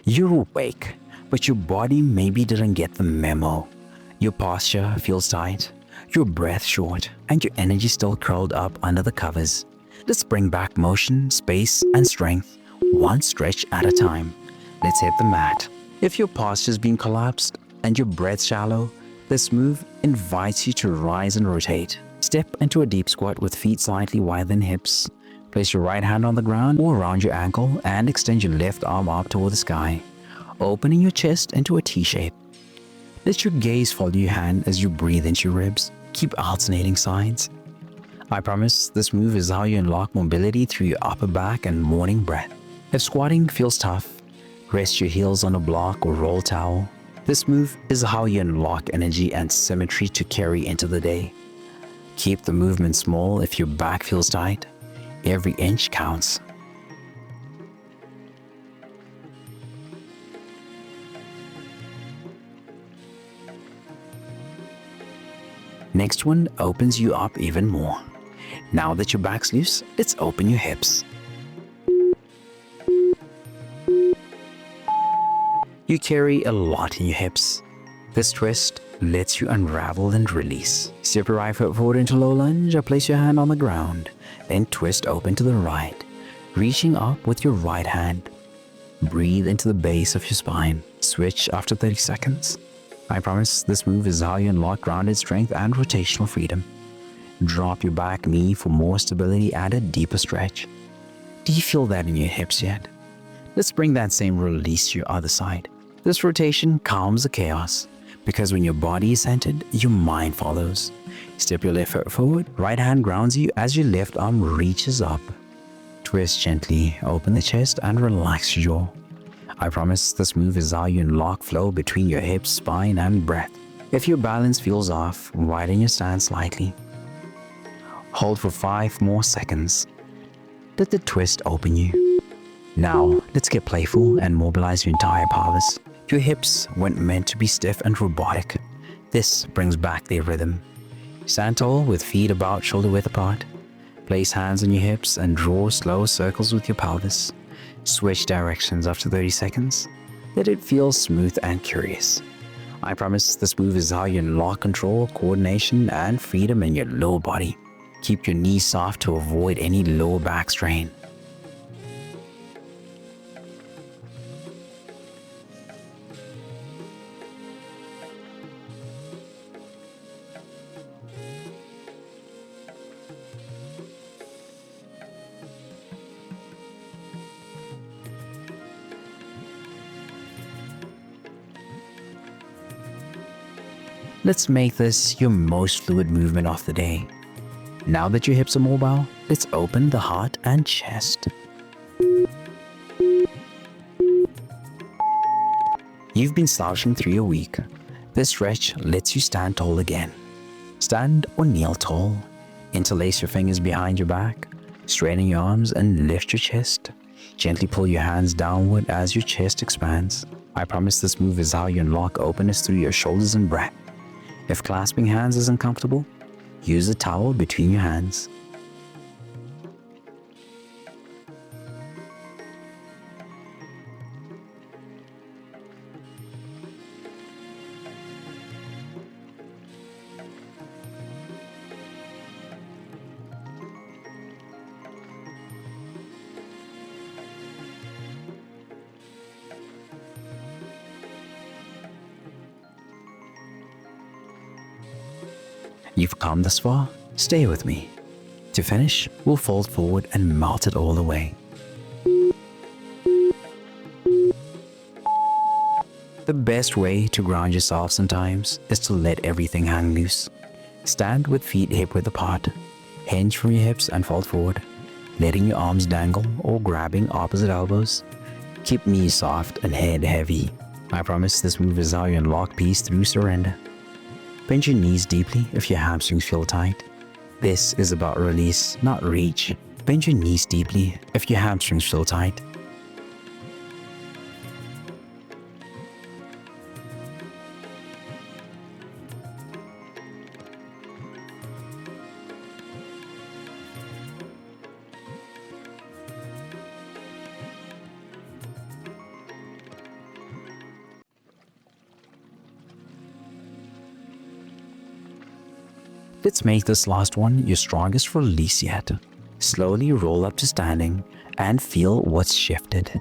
You're awake, but your body maybe didn't get the memo. Your posture feels tight, your breath short, and your energy still curled up under the covers. Let's bring back motion, space, and strength, one stretch at a time. Let's hit the mat. If your posture's been collapsed and your breath shallow, this move invites you to rise and rotate. Step into a deep squat with feet slightly wider than hips. Place your right hand on the ground or around your ankle and extend your left arm up toward the sky, opening your chest into a T shape. Let your gaze follow your hand as you breathe into your ribs. Keep alternating sides. I promise this move is how you unlock mobility through your upper back and morning breath. If squatting feels tough, rest your heels on a block or roll towel. This move is how you unlock energy and symmetry to carry into the day. Keep the movement small if your back feels tight. Every inch counts. Next one opens you up even more. Now that your back's loose, let's open your hips. You carry a lot in your hips. This twist lets you unravel and release. Step your right foot forward into low lunge or place your hand on the ground. Then twist open to the right, reaching up with your right hand. Breathe into the base of your spine. Switch after 30 seconds. I promise this move is how you unlock grounded strength and rotational freedom. Drop your back knee for more stability and a deeper stretch. Do you feel that in your hips yet? Let's bring that same release to your other side. This rotation calms the chaos, because when your body is centered, your mind follows. Step your left foot forward, right hand grounds you as your left arm reaches up. Twist gently, open the chest and relax your jaw. I promise this move is how you unlock flow between your hips, spine, and breath. If your balance feels off, widen your stance slightly. Hold for 5 more seconds. Let the twist open you. Now, let's get playful and mobilize your entire pelvis. Your hips weren't meant to be stiff and robotic. This brings back their rhythm. Stand tall with feet about shoulder width apart. Place hands on your hips and draw slow circles with your pelvis. Switch directions after 30 seconds. Let it feel smooth and curious. I promise this move is how you unlock control, coordination, and freedom in your lower body. Keep your knees soft to avoid any lower back strain. Let's make this your most fluid movement of the day. Now that your hips are mobile, let's open the heart and chest. You've been slouching through your week. This stretch lets you stand tall again. Stand or kneel tall. Interlace your fingers behind your back. Straighten your arms and lift your chest. Gently pull your hands downward as your chest expands. I promise this move is how you unlock openness through your shoulders and breath. If clasping hands isn't comfortable, use a towel between your hands. You've come this far, stay with me. To finish, we'll fold forward and melt it all away. The best way to ground yourself sometimes is to let everything hang loose. Stand with feet hip-width apart, hinge from your hips and fold forward, letting your arms dangle or grabbing opposite elbows. Keep knees soft and head heavy. I promise this move is how you unlock peace through surrender. Bend your knees deeply if your hamstrings feel tight. This is about release, not reach. Bend your knees deeply if your hamstrings feel tight. Let's make this last one your strongest release yet. Slowly roll up to standing and feel what's shifted.